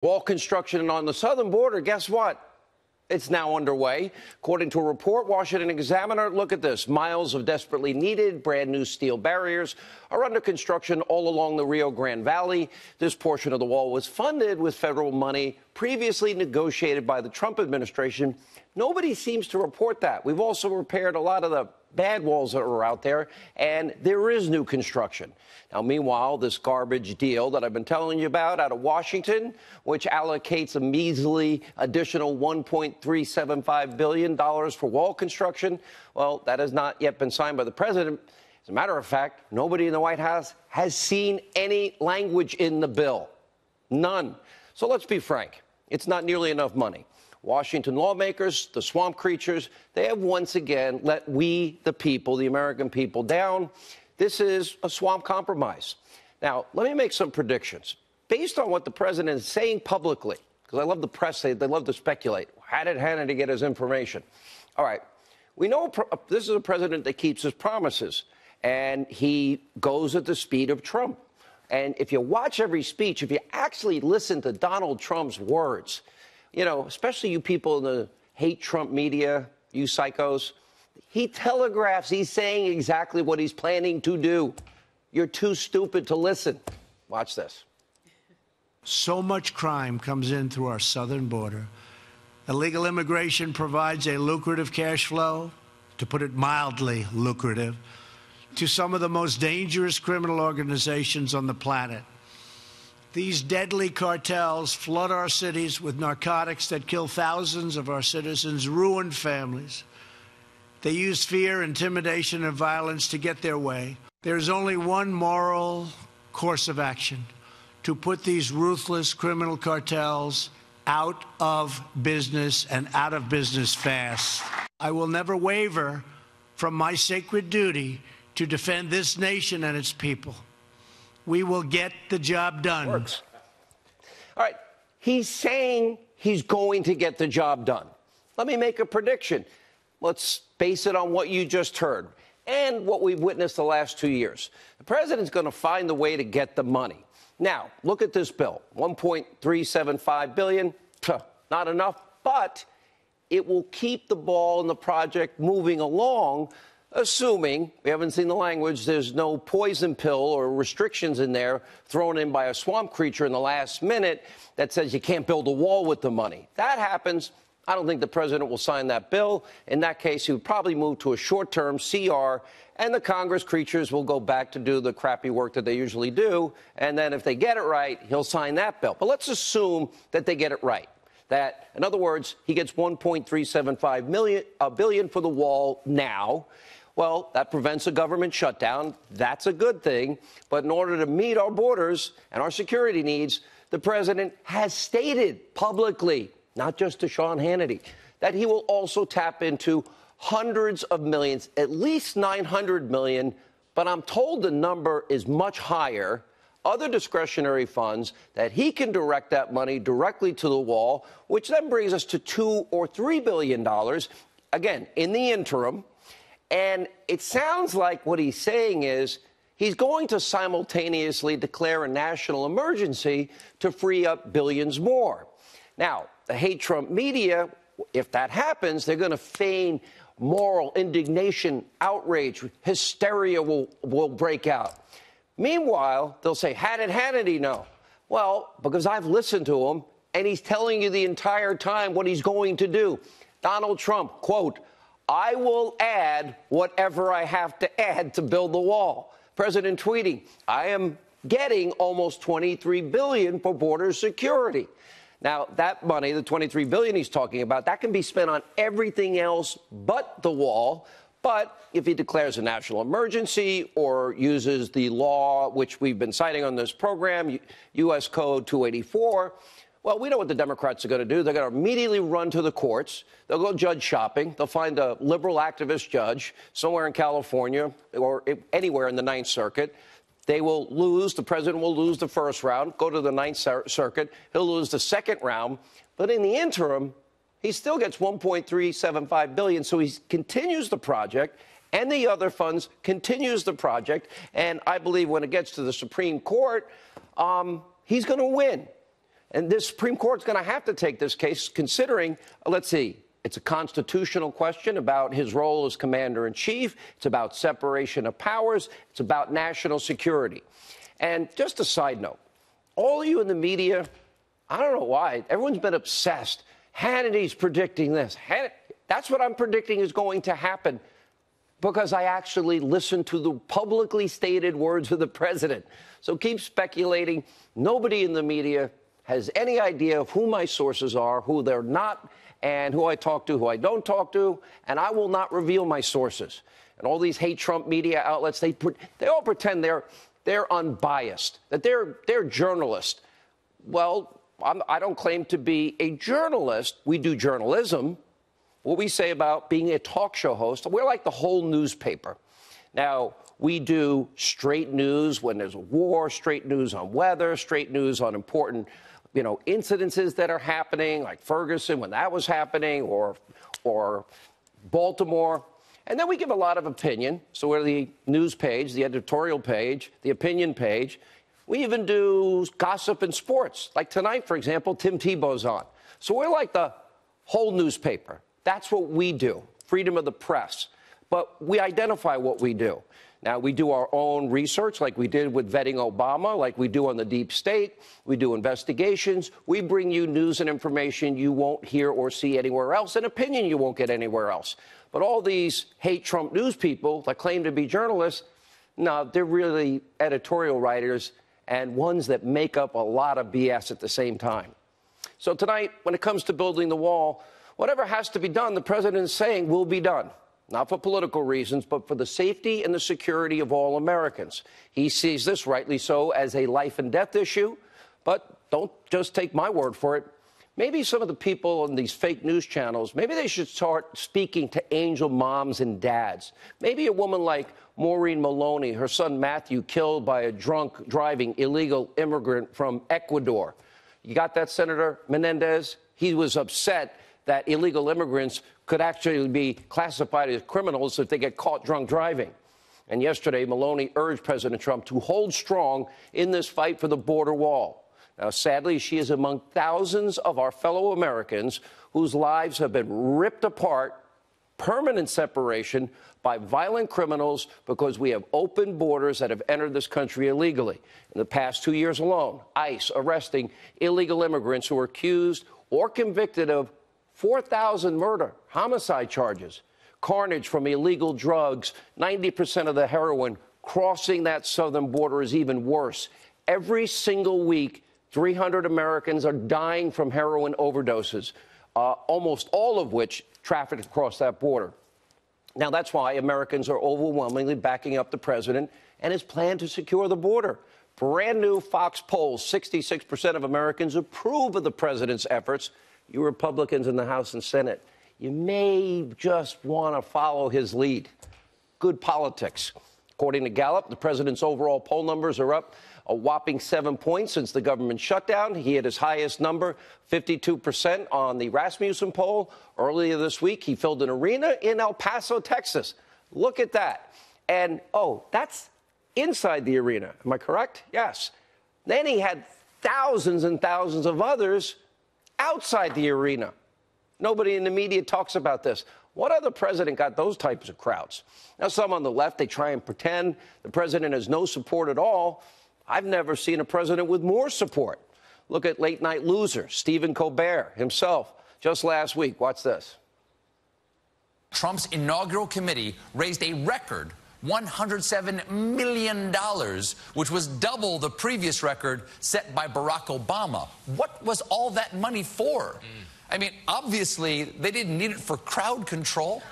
Wall construction on the southern border, guess what? It's now underway. According to a report, Washington Examiner, look at this. Miles of desperately needed brand new steel barriers are under construction all along the Rio Grande Valley. This portion of the wall was funded with federal money previously negotiated by the Trump administration. Nobody seems to report that. We've also repaired a lot of the bad walls that were out there, and there is new construction. Now, meanwhile, this garbage deal that I've been telling you about out of Washington, which allocates a measly additional $1.375 billion for wall construction, well, that has not yet been signed by the president. As a matter of fact, nobody in the White House has seen any language in the bill. None. So let's be frank. It's not nearly enough money. Washington lawmakers, the swamp creatures, they have once again let we, the people, the American people, down. This is a swamp compromise. Now, let me make some predictions. Based on what the president is saying publicly, because I love the press, they love to speculate. How did Hannity get his information? All right, we know this is a president that keeps his promises, and he goes at the speed of Trump. And if you watch every speech, if you actually listen to Donald Trump's words, you know, especially you people in the hate Trump media, you psychos, he telegraphs, he's saying exactly what he's planning to do. You're too stupid to listen. Watch this. So much crime comes in through our southern border. Illegal immigration provides a lucrative cash flow, to put it mildly lucrative, to some of the most dangerous criminal organizations on the planet. These deadly cartels flood our cities with narcotics that kill thousands of our citizens, ruin families. They use fear, intimidation, and violence to get their way. There's only one moral course of action: to put these ruthless criminal cartels out of business, and out of business fast. I will never waver from my sacred duty to defend this nation and its people. We will get the job done. Works. All right. He's saying he's going to get the job done. Let me make a prediction. Let's base it on what you just heard and what we've witnessed the last 2 years. The president's going to find the way to get the money. Now, look at this bill. $1.375 billion. Not enough, but it will keep the ball in the project moving along, assuming, we haven't seen the language, there's no poison pill or restrictions in there thrown in by a swamp creature in the last minute that says you can't build a wall with the money. That happens, I don't think the president will sign that bill. In that case, he would probably move to a short-term CR, and the Congress creatures will go back to do the crappy work that they usually do. And then if they get it right, he'll sign that bill. But let's assume that they get it right. That, in other words, he gets $1.375 billion for the wall now. Well, that prevents a government shutdown. That's a good thing. But in order to meet our borders and our security needs, the president has stated publicly, not just to Sean Hannity, that he will also tap into hundreds of millions, at least $900 million, but I'm told the number is much higher, other discretionary funds that he can direct that money directly to the wall, which then brings us to $2 or $3 billion, again, in the interim. And it sounds like what he's saying is he's going to simultaneously declare a national emergency to free up billions more. Now, the hate Trump media, if that happens, they're going to feign moral indignation, outrage, hysteria will break out. Meanwhile, they'll say, how did Hannity know? Well, because I've listened to him, and he's telling you the entire time what he's going to do. Donald Trump, quote, I will add whatever I have to add to build the wall. President tweeting, I am getting almost $23 billion for border security. Now, that money, the $23 billion he's talking about, that can be spent on everything else but the wall. But if he declares a national emergency or uses the law, which we've been citing on this program, U.S. Code 284, well, we know what the Democrats are going to do. They're going to immediately run to the courts. They'll go judge shopping. They'll find a liberal activist judge somewhere in California or anywhere in the Ninth Circuit. They will lose. The president will lose the first round, go to the Ninth Circuit. He'll lose the second round. But in the interim, he still gets $1.375 billion. So he continues the project, and the other funds continues the project. And I believe when it gets to the Supreme Court, he's going to win. And this Supreme Court's going to have to take this case, considering, let's see, it's a constitutional question about his role as commander-in-chief. It's about separation of powers. It's about national security. And just a side note, all of you in the media, I don't know why, everyone's been obsessed. Hannity's predicting this. That's what I'm predicting is going to happen, because I actually listened to the publicly stated words of the president. So keep speculating. Nobody in the media has any idea of who my sources are, who they're not, and who I talk to, who I don't talk to, and I will not reveal my sources. And all these hate Trump media outlets, they all pretend they're unbiased, that they're journalists. Well, I don't claim to be a journalist. We do journalism. What we say about being a talk show host, we're like the whole newspaper. Now, we do straight news when there's a war, straight news on weather, straight news on important, incidences that are happening, like Ferguson when that was happening, or Baltimore. And then we give a lot of opinion. So we're the news page, the editorial page, the opinion page. We even do gossip and sports. Like tonight, for example, Tim Tebow's on. So we're like the whole newspaper. That's what we do, freedom of the press. But we identify what we do. Now, we do our own research, like we did with vetting Obama, like we do on the deep state. We do investigations. We bring you news and information you won't hear or see anywhere else, and opinion you won't get anywhere else. But all these hate Trump news people that claim to be journalists, no, they're really editorial writers and ones that make up a lot of BS at the same time. So tonight, when it comes to building the wall, whatever has to be done, the president is saying will be done. Not for political reasons, but for the safety and the security of all Americans. He sees this, rightly so, as a life and death issue. But don't just take my word for it. Maybe some of the people on these fake news channels, maybe they should start speaking to angel moms and dads. Maybe a woman like Maureen Maloney, her son Matthew, killed by a drunk driving illegal immigrant from Ecuador. You got that, Senator Menendez? He was upset that illegal immigrants could actually be classified as criminals if they get caught drunk driving. And yesterday, Maloney urged President Trump to hold strong in this fight for the border wall. Now, sadly, she is among thousands of our fellow Americans whose lives have been ripped apart, permanent separation by violent criminals because we have open borders that have entered this country illegally. In the past 2 years alone, ICE arresting illegal immigrants who are accused or convicted of 4,000 murder, homicide charges, carnage from illegal drugs. 90% of the heroin crossing that southern border is even worse. Every single week, 300 Americans are dying from heroin overdoses, almost all of which trafficked across that border. Now, that's why Americans are overwhelmingly backing up the president and his plan to secure the border. Brand new Fox polls, 66% of Americans approve of the president's efforts. You Republicans in the House and Senate, you may just want to follow his lead. Good politics. According to Gallup, the president's overall poll numbers are up a whopping 7 points since the government shutdown. He had his highest number, 52%, on the Rasmussen poll. Earlier this week, he filled an arena in El Paso, Texas. Look at that. And, that's inside the arena. Am I correct? Yes. Then he had thousands and thousands of others outside the arena. Nobody in the media talks about this. What other president got those types of crowds? Now, some on the left, they try and pretend the president has no support at all. I've never seen a president with more support. Look at late-night loser Stephen Colbert himself just last week. Watch this. Trump's inaugural committee raised a record $107 million, which was double the previous record set by Barack Obama. What was all that money for? I mean, obviously, they didn't need it for crowd control.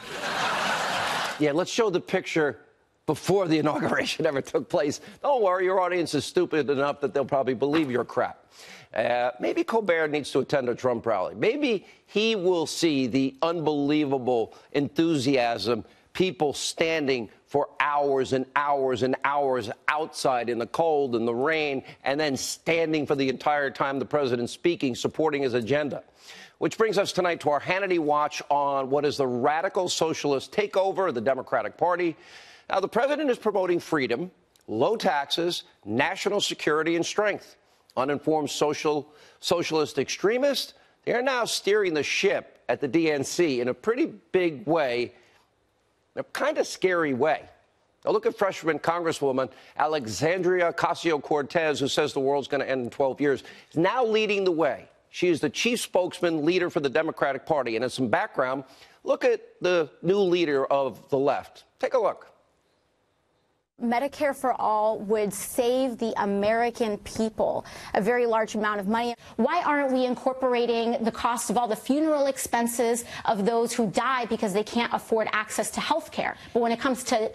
Yeah, let's show the picture before the inauguration ever took place. Don't worry, your audience is stupid enough that they'll probably believe your crap. Maybe Colbert needs to attend a Trump rally. Maybe he will see the unbelievable enthusiasm, people standing for hours and hours and hours outside in the cold and the rain, and then standing for the entire time the president's speaking, supporting his agenda. Which brings us tonight to our Hannity watch on what is the radical socialist takeover of the Democratic Party. Now, the president is promoting freedom, low taxes, national security, and strength. uninformed socialist extremists, they are now steering the ship at the DNC in a pretty big way, in a kind of scary way. Now look at freshman Congresswoman Alexandria Ocasio-Cortez, who says the world's going to end in 12 years, is now leading the way. She is the chief spokesman leader for the Democratic Party. And as some background, look at the new leader of the left. Take a look. Medicare for all would save the American people a very large amount of money. Why aren't we incorporating the cost of all the funeral expenses of those who die because they can't afford access to health care? But when it comes to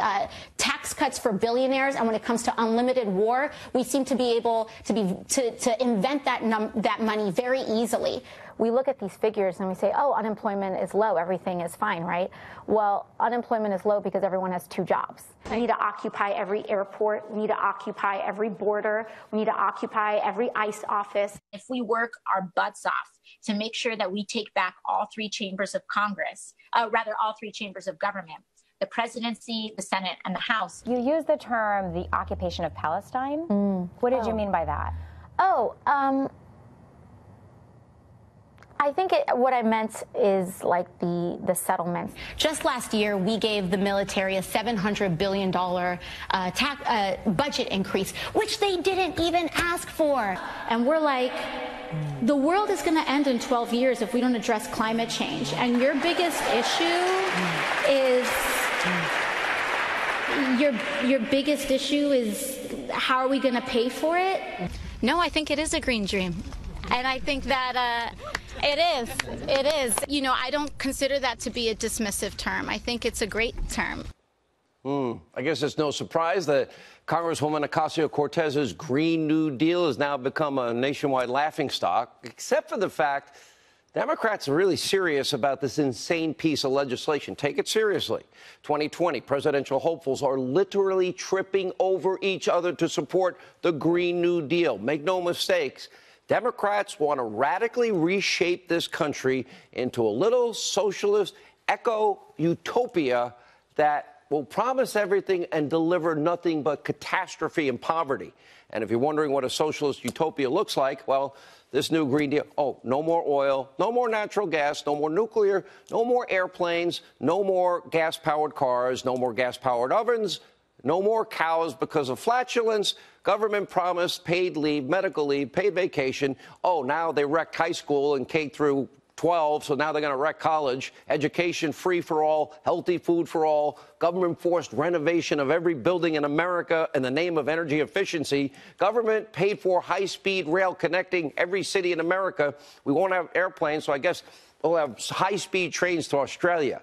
tax cuts for billionaires and when it comes to unlimited war, we seem to be able to invent that money very easily. We look at these figures and we say, oh, unemployment is low, everything is fine, right? Well, unemployment is low because everyone has 2 jobs. We need to occupy every airport. We need to occupy every border. We need to occupy every ICE office. If we work our butts off to make sure that we take back all 3 chambers of Congress, all 3 chambers of government, the presidency, the Senate, and the House. You use the term the occupation of Palestine. What did you mean by that? I think what I meant is like the settlements. Just last year, we gave the military a $700 billion budget increase, which they didn't even ask for. And we're like, the world is going to end in 12 years if we don't address climate change. And your biggest issue is your biggest issue is how are we going to pay for it? No, I think it is a green dream. And I think that it is. You know, I don't consider that to be a dismissive term. I think it's a great term. I guess it's no surprise that Congresswoman Ocasio-Cortez's Green New Deal has now become a nationwide laughingstock, except for the fact Democrats are really serious about this insane piece of legislation. Take it seriously. 2020 presidential hopefuls are literally tripping over each other to support the Green New Deal. Make no mistakes. Democrats want to radically reshape this country into a little socialist eco-utopia that will promise everything and deliver nothing but catastrophe and poverty. And if you're wondering what a socialist utopia looks like, well, this new Green Deal, no more oil, no more natural gas, no more nuclear, no more airplanes, no more gas-powered cars, no more gas-powered ovens, no more cows because of flatulence. Government promised paid leave, medical leave, paid vacation. Now they wrecked high school and K through 12, so now they're going to wreck college. Education free for all, healthy food for all, government-forced renovation of every building in America in the name of energy efficiency. Government paid for high-speed rail connecting every city in America. We won't have airplanes, so I guess we'll have high-speed trains to Australia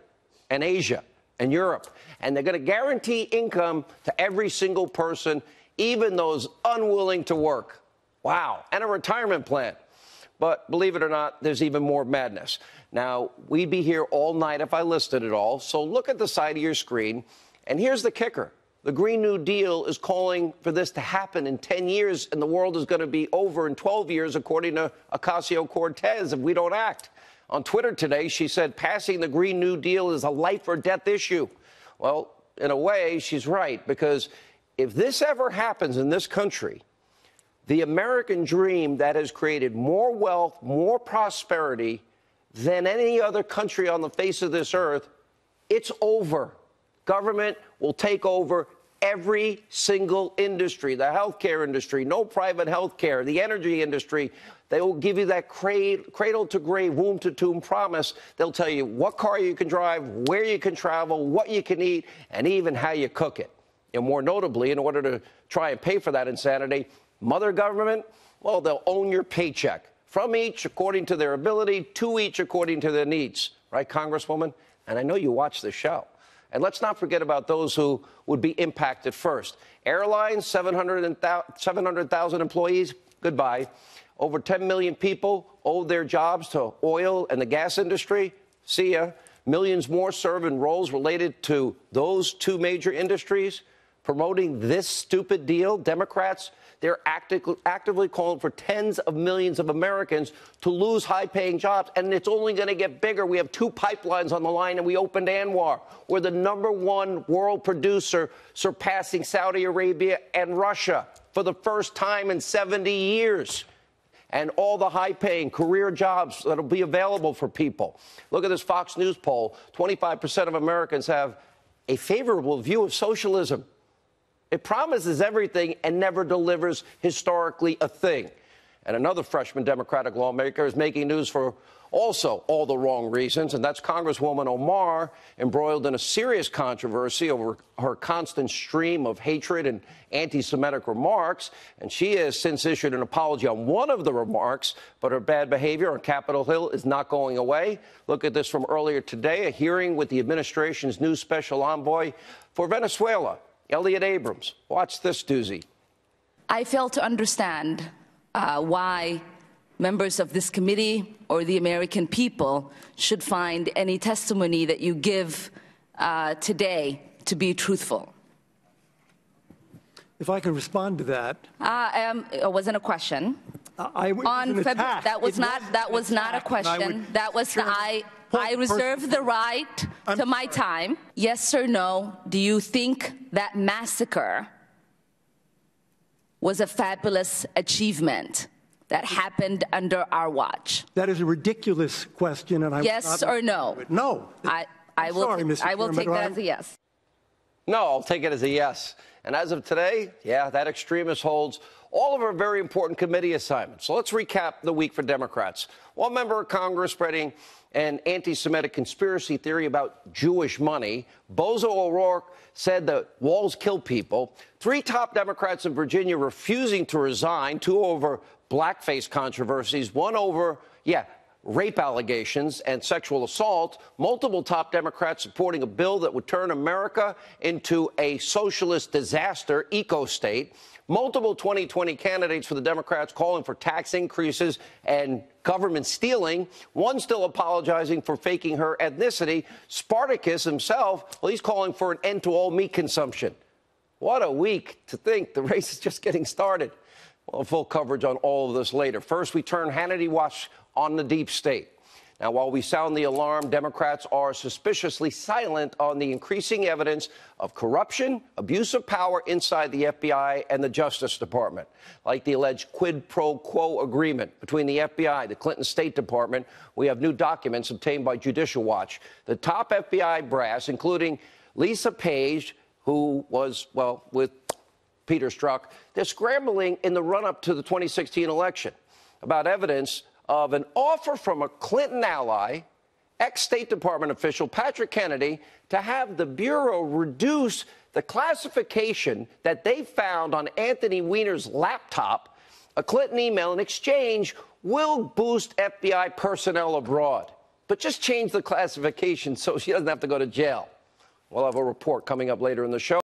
and Asia and Europe. And they're going to guarantee income to every single person, even those unwilling to work. Wow. And a retirement plan. But believe it or not, there's even more madness. Now, we'd be here all night if I listed it all. So look at the side of your screen. And here's the kicker. The Green New Deal is calling for this to happen in 10 years, and the world is going to be over in 12 years, according to Ocasio-Cortez, if we don't act. On Twitter today, she said passing the Green New Deal is a life or death issue. Well, in a way, she's right, because if this ever happens in this country, the American dream that has created more wealth, more prosperity than any other country on the face of this earth, it's over. Government will take over every single industry, the healthcare industry, no private healthcare, the energy industry. They will give you that cradle to grave, womb to tomb promise. They'll tell you what car you can drive, where you can travel, what you can eat, and even how you cook it. And more notably, in order to try and pay for that insanity, mother government, well, they'll own your paycheck. From each according to their ability, to each according to their needs. Right, Congresswoman? And I know you watch the show. And let's not forget about those who would be impacted first. Airlines, 700,000 employees, goodbye. Over 10 million people owe their jobs to oil and the gas industry. See ya. Millions more serve in roles related to those 2 major industries. Promoting this stupid deal, Democrats, they're actively calling for tens of millions of Americans to lose high-paying jobs, and it's only going to get bigger. We have 2 pipelines on the line, and we opened Anwar. We're the #1 world producer, surpassing Saudi Arabia and Russia for the first time in 70 years. and all the high-paying career jobs that will be available for people. Look at this Fox News poll. 25% of Americans have a favorable view of socialism. It promises everything and never delivers historically a thing. And another freshman Democratic lawmaker is making news for also all the wrong reasons, and that's Congresswoman Omar, embroiled in a serious controversy over her constant stream of hatred and anti-Semitic remarks. And she has since issued an apology on one of the remarks, but her bad behavior on Capitol Hill is not going away. Look at this from earlier today, a hearing with the administration's new special envoy for Venezuela, Elliot Abrams. Watch this doozy. I fail to understand why members of this committee or the American people should find any testimony that you give today to be truthful. If I can respond to that. It wasn't a question. That was not a question. I reserve the right to my time. Yes or no, do you think that massacre was a fabulous achievement that happened under our watch? That is a ridiculous question, and I yes or no? No. I will take that as a yes. No, I'll take it as a yes. And as of today, yeah, that extremist holds all of our very important committee assignments. So let's recap the week for Democrats. One member of Congress spreading an anti-Semitic conspiracy theory about Jewish money. Bozo O'Rourke said that walls kill people. 3 top Democrats in Virginia refusing to resign, 2 over blackface controversies, 1 over, rape allegations and sexual assault. Multiple top Democrats supporting a bill that would turn America into a socialist disaster eco-state. Multiple 2020 candidates for the Democrats calling for tax increases and government stealing. One still apologizing for faking her ethnicity. Spartacus himself, well, he's calling for an end to all meat consumption. What a week to think the race is just getting started. Well, full coverage on all of this later. First, we turn Hannity watch on the deep state. Now, while we sound the alarm, Democrats are suspiciously silent on the increasing evidence of corruption, abuse of power inside the FBI and the Justice Department, like the alleged quid pro quo agreement between the FBI, the Clinton State Department. We have new documents obtained by Judicial Watch. The top FBI brass, including Lisa Page, who was, well, with Peter Strzok, they're scrambling in the run-up to the 2016 election about evidence of an offer from a Clinton ally, ex-State Department official Patrick Kennedy, to have the Bureau reduce the classification that they found on Anthony Weiner's laptop. A Clinton email in exchange will boost FBI personnel abroad, but just change the classification so she doesn't have to go to jail. We'll have a report coming up later in the show.